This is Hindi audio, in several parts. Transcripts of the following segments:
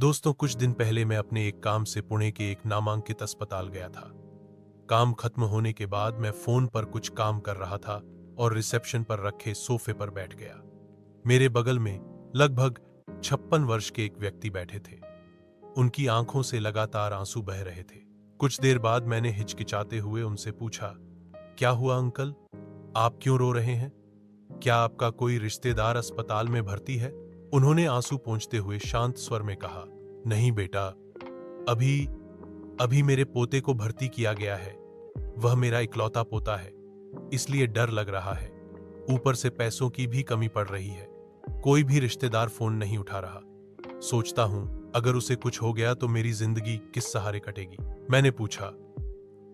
दोस्तों, कुछ दिन पहले मैं अपने एक काम से पुणे के एक नामांकित अस्पताल गया था। काम खत्म होने के बाद मैं फोन पर कुछ काम कर रहा था और रिसेप्शन पर रखे सोफे पर बैठ गया। मेरे बगल में लगभग 56 वर्ष के एक व्यक्ति बैठे थे। उनकी आंखों से लगातार आंसू बह रहे थे। कुछ देर बाद मैंने हिचकिचाते हुए उनसे पूछा, क्या हुआ अंकल? आप क्यों रो रहे हैं? क्या आपका कोई रिश्तेदार अस्पताल में भर्ती है? उन्होंने आंसू पोंछते हुए शांत स्वर में कहा, नहीं बेटा, अभी अभी मेरे पोते को भर्ती किया गया है। वह मेरा इकलौता पोता है, इसलिए डर लग रहा है। ऊपर से पैसों की भी कमी पड़ रही है। कोई भी रिश्तेदार फोन नहीं उठा रहा। सोचता हूं, अगर उसे कुछ हो गया तो मेरी जिंदगी किस सहारे कटेगी? मैंने पूछा,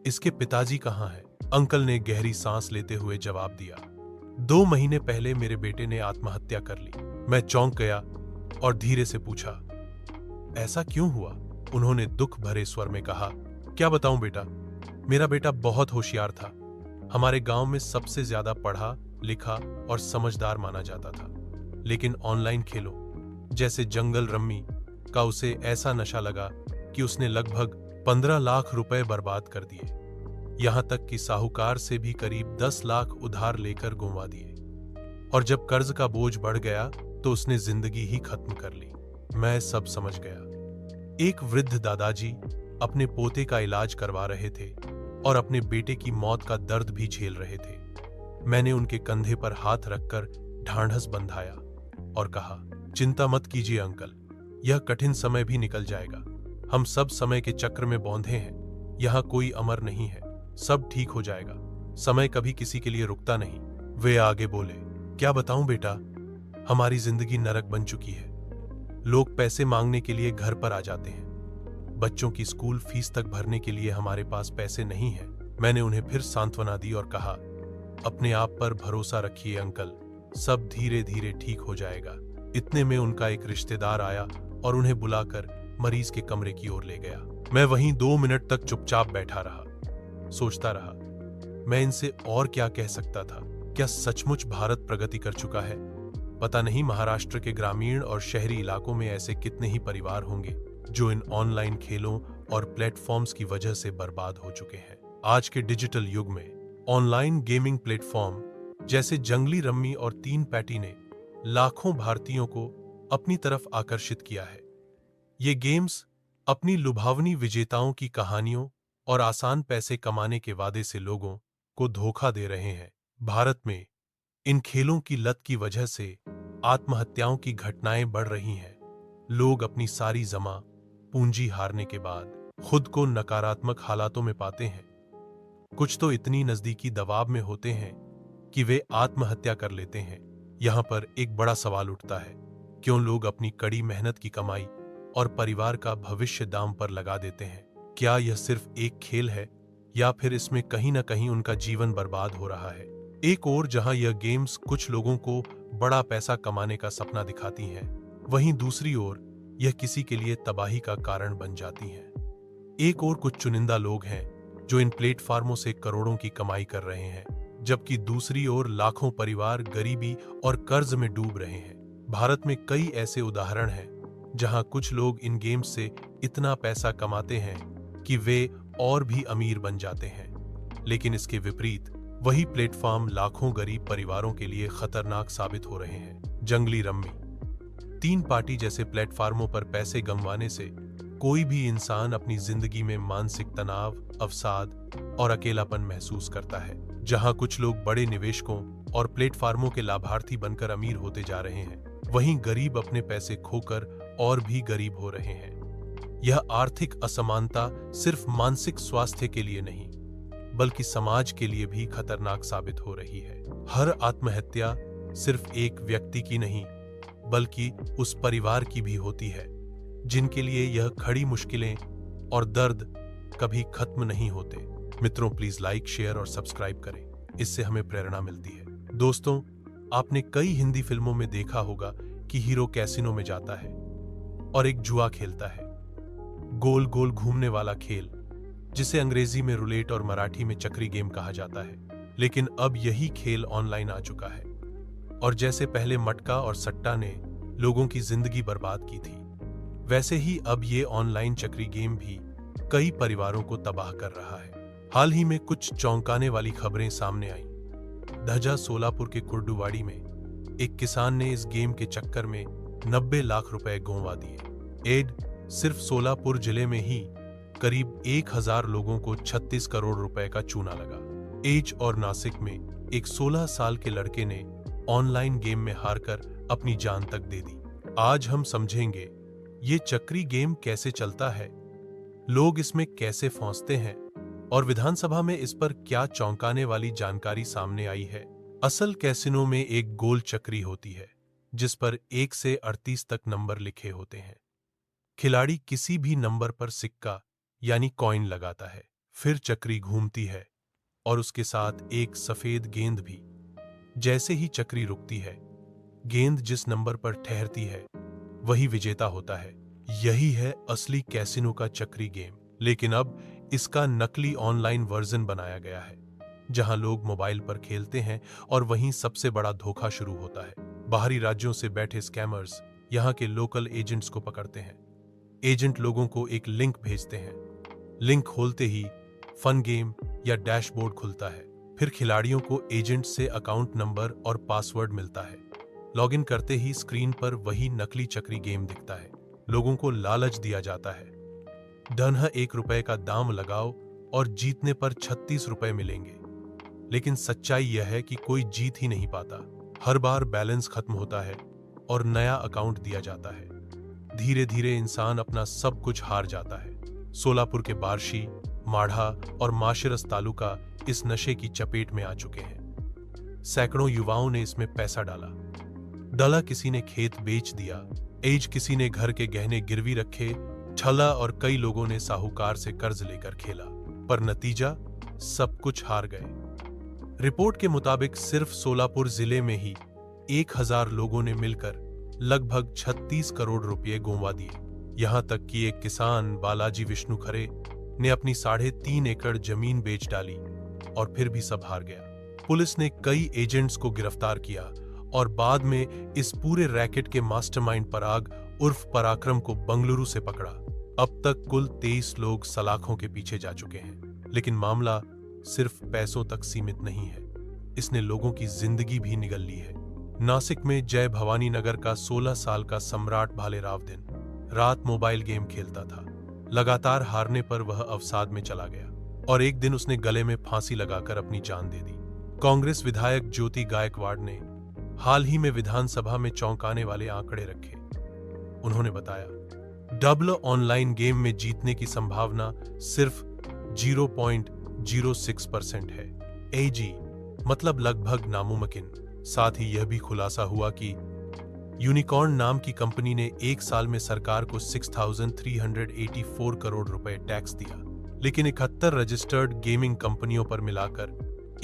इसके पिताजी कहाँ हैं? अंकल ने गहरी सांस लेते हुए जवाब दिया, 2 महीने पहले मेरे बेटे ने आत्महत्या कर ली। मैं चौंक गया और धीरे से पूछा, ऐसा क्यों हुआ? उन्होंने दुख भरे स्वर में कहा, क्या बताऊं बेटा, मेरा बेटा बहुत होशियार था। हमारे गांव में सबसे ज्यादा पढ़ा लिखा और समझदार माना जाता था। लेकिन ऑनलाइन खेलों जैसे जंगल रम्मी का उसे ऐसा नशा लगा कि उसने लगभग 15 लाख रुपए बर्बाद कर दिए। यहां तक कि साहूकार से भी करीब 10 लाख उधार लेकर गुंवा दिए। और जब कर्ज का बोझ बढ़ गया तो उसने जिंदगी ही खत्म कर ली। मैं सब समझ गया। एक वृद्ध दादाजी अपने पोते का इलाज करवा रहे थे और अपने बेटे की मौत का दर्द भी झेल रहे थे। मैंने उनके कंधे पर हाथ रखकर ढांढस बंधाया और कहा, चिंता मत कीजिए अंकल, यह कठिन समय भी निकल जाएगा। हम सब समय के चक्र में बौंधे हैं। यहाँ कोई अमर नहीं है, सब ठीक हो जाएगा। समय कभी किसी के लिए रुकता नहीं। वे आगे बोले, क्या बताऊं बेटा, हमारी जिंदगी नरक बन चुकी है। लोग पैसे मांगने के लिए घर पर आ जाते हैं। बच्चों की स्कूल फीस तक भरने के लिए हमारे पास पैसे नहीं हैं। मैंने उन्हें फिर सांत्वना दी और कहा, अपने आप पर भरोसा रखिए अंकल, सब धीरे धीरे ठीक हो जाएगा। इतने में उनका एक रिश्तेदार आया और उन्हें बुलाकर मरीज के कमरे की ओर ले गया। मैं वहीं 2 मिनट तक चुपचाप बैठा रहा, सोचता रहा, मैं इनसे और क्या कह सकता था? क्या सचमुच भारत प्रगति कर चुका है? पता नहीं महाराष्ट्र के ग्रामीण और शहरी इलाकों में ऐसे कितने ही परिवार होंगे जो इन ऑनलाइन खेलों और प्लेटफॉर्म्स की वजह से बर्बाद हो चुके हैं। आज के डिजिटल युग में ऑनलाइन गेमिंग प्लेटफॉर्म जैसे जंगली रम्मी और 3 पैटी ने लाखों भारतीयों को अपनी तरफ आकर्षित किया है। ये गेम्स अपनी लुभावनी विजेताओं की कहानियों और आसान पैसे कमाने के वादे से लोगों को धोखा दे रहे हैं। भारत में इन खेलों की लत की वजह से आत्महत्याओं की घटनाएं बढ़ रही हैं। लोग अपनी सारी जमा पूंजी हारने के बाद खुद को नकारात्मक हालातों में पाते हैं। कुछ तो इतनी नजदीकी दबाव में होते हैं कि वे आत्महत्या कर लेते हैं। यहाँ पर एक बड़ा सवाल उठता है, क्यों लोग अपनी कड़ी मेहनत की कमाई और परिवार का भविष्य दांव पर लगा देते हैं? क्या यह सिर्फ एक खेल है या फिर इसमें कहीं ना कहीं उनका जीवन बर्बाद हो रहा है? एक ओर जहां यह गेम्स कुछ लोगों को बड़ा पैसा कमाने का सपना दिखाती हैं, वहीं दूसरी ओर यह किसी के लिए तबाही का कारण बन जाती हैं। एक ओर कुछ चुनिंदा लोग हैं जो इन प्लेटफार्मों से करोड़ों की कमाई कर रहे हैं, जबकि दूसरी ओर लाखों परिवार गरीबी और कर्ज में डूब रहे हैं। भारत में कई ऐसे उदाहरण हैं जहां कुछ लोग इन गेम्स से इतना पैसा कमाते हैं कि वे और भी अमीर बन जाते हैं। लेकिन इसके विपरीत वही प्लेटफॉर्म लाखों गरीब परिवारों के लिए खतरनाक साबित हो रहे हैं। जंगली रम्मी, 3 पार्टी जैसे प्लेटफार्मों पर पैसे गंवाने से कोई भी इंसान अपनी जिंदगी में मानसिक तनाव, अवसाद और अकेलापन महसूस करता है। जहां कुछ लोग बड़े निवेशकों और प्लेटफार्मों के लाभार्थी बनकर अमीर होते जा रहे हैं, वहीं गरीब अपने पैसे खोकर और भी गरीब हो रहे हैं। यह आर्थिक असमानता सिर्फ मानसिक स्वास्थ्य के लिए नहीं, बल्कि समाज के लिए भी खतरनाक साबित हो रही है। हर आत्महत्या सिर्फ एक व्यक्ति की नहीं, बल्कि उस परिवार की भी होती है जिनके लिए यह खड़ी मुश्किलें और दर्द कभी खत्म नहीं होते। मित्रों, प्लीज लाइक, शेयर और सब्सक्राइब करें, इससे हमें प्रेरणा मिलती है। दोस्तों, आपने कई हिंदी फिल्मों में देखा होगा कि हीरो कैसीनो में जाता है और एक जुआ खेलता है, गोल गोल घूमने वाला खेल, जिसे अंग्रेजी में रूलेट और मराठी में चक्री गेम कहा जाता है। लेकिन अब यही खेल ऑनलाइन आ चुका है और जैसे पहले मटका और सट्टा ने लोगों की जिंदगी बर्बाद की थी, वैसे ही अब ये ऑनलाइन चक्री गेम भी कई परिवारों को तबाह कर रहा है। हाल ही में कुछ चौंकाने वाली खबरें सामने आईं। दहजा सोलापुर के कुर्डुवाड़ी में एक किसान ने इस गेम के चक्कर में 90 लाख रुपए गंवा दिए। सिर्फ सोलापुर जिले में ही करीब 1000 लोगों को 36 करोड़ रुपए का चूना लगा। और नासिक में एक 16 साल के लड़के ने ऑनलाइन गेम में हारकर अपनी जान तक दे दी। आज हम समझेंगे ये चक्री गेम कैसे चलता है, लोग इसमें कैसे फंसते हैं और विधानसभा में इस पर क्या चौंकाने वाली जानकारी सामने आई है। असल कैसिनो में एक गोल चक्री होती है जिस पर 1 से 38 तक नंबर लिखे होते हैं। खिलाड़ी किसी भी नंबर पर सिक्का यानी कॉइन लगाता है, फिर चक्री घूमती है और उसके साथ एक सफेद गेंद भी। जैसे ही चक्री रुकती है, गेंद जिस नंबर पर ठहरती है वही विजेता होता है। यही है असली कैसिनो का चक्री गेम, लेकिन अब इसका नकली ऑनलाइन वर्जन बनाया गया है जहां लोग मोबाइल पर खेलते हैं और वहीं सबसे बड़ा धोखा शुरू होता है। बाहरी राज्यों से बैठे स्कैमर्स यहां के लोकल एजेंट्स को पकड़ते हैं। एजेंट लोगों को एक लिंक भेजते हैं। लिंक खोलते ही फन गेम या डैशबोर्ड खुलता है। फिर खिलाड़ियों को एजेंट से अकाउंट नंबर और पासवर्ड मिलता है। लॉगिन करते ही स्क्रीन पर वही नकली चक्री गेम दिखता है। लोगों को लालच दिया जाता है, डन 1 रुपए का दाम लगाओ और जीतने पर 36 रुपए मिलेंगे। लेकिन सच्चाई यह है कि कोई जीत ही नहीं पाता। हर बार बैलेंस खत्म होता है और नया अकाउंट दिया जाता है। धीरे धीरे इंसान अपना सब कुछ हार जाता है। सोलापुर के बार्शी, माढ़ा और माशिरस तालुका इस नशे की चपेट में आ चुके हैं। सैकड़ों युवाओं ने इसमें पैसा डाला, किसी ने खेत बेच दिया, किसी ने घर के गहने गिरवी रखे, छला और कई लोगों ने साहूकार से कर्ज लेकर खेला, पर नतीजा सब कुछ हार गए। रिपोर्ट के मुताबिक सिर्फ सोलापुर जिले में ही 1000 लोगों ने मिलकर लगभग 36 करोड़ रुपए गंवा दिए। यहां तक कि एक किसान बालाजी विष्णु खरे ने अपनी 3.5 एकड़ जमीन बेच डाली और फिर भी सब हार गया। पुलिस ने कई एजेंट्स को गिरफ्तार किया और बाद में इस पूरे रैकेट के मास्टरमाइंड पराग उर्फ पराक्रम को बंगलुरु से पकड़ा। अब तक कुल 23 लोग सलाखों के पीछे जा चुके हैं। लेकिन मामला सिर्फ पैसों तक सीमित नहीं है, इसने लोगों की जिंदगी भी निगल ली है। नासिक में जय भवानी नगर का 16 साल का सम्राट भालेराव दिन रात मोबाइल गेम खेलता था। लगातार हारने पर वह अवसाद में चला गया और एक दिन उसने गले में फांसी लगाकर अपनी जान दे दी। कांग्रेस विधायक ज्योति गायकवाड़ ने हाल ही में विधानसभा में चौंकाने वाले आंकड़े रखे। उन्होंने बताया, डबल ऑनलाइन गेम में जीतने की संभावना सिर्फ 0.06% है। मतलब लगभग नामुमकिन। साथ ही यह भी खुलासा हुआ कि यूनिकॉर्न नाम की कंपनी ने एक साल में सरकार को 6384 करोड़ रुपए टैक्स दिया, लेकिन 71 रजिस्टर्ड गेमिंग कंपनियों पर मिलाकर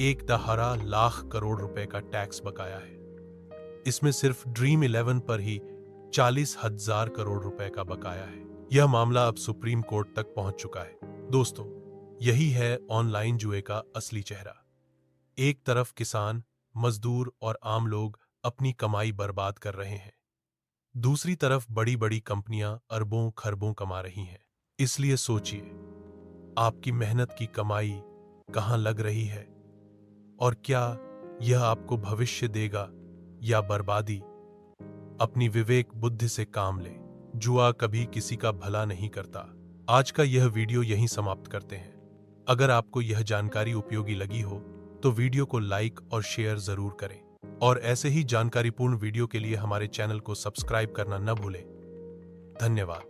1.5 लाख करोड़ रुपए का टैक्स बकाया है। इसमें सिर्फ ड्रीम 11 पर ही 40,000 करोड़ रुपए का बकाया है। यह मामला अब सुप्रीम कोर्ट तक पहुंच चुका है। दोस्तों, यही है ऑनलाइन जुए का असली चेहरा। एक तरफ किसान, मजदूर और आम लोग अपनी कमाई बर्बाद कर रहे हैं, दूसरी तरफ बड़ी बड़ी कंपनियां अरबों खरबों कमा रही हैं। इसलिए सोचिए, आपकी मेहनत की कमाई कहां लग रही है और क्या यह आपको भविष्य देगा या बर्बादी? अपनी विवेक बुद्धि से काम ले। जुआ कभी किसी का भला नहीं करता। आज का यह वीडियो यहीं समाप्त करते हैं। अगर आपको यह जानकारी उपयोगी लगी हो तो वीडियो को लाइक और शेयर जरूर करें और ऐसे ही जानकारीपूर्ण वीडियो के लिए हमारे चैनल को सब्सक्राइब करना न भूलें। धन्यवाद।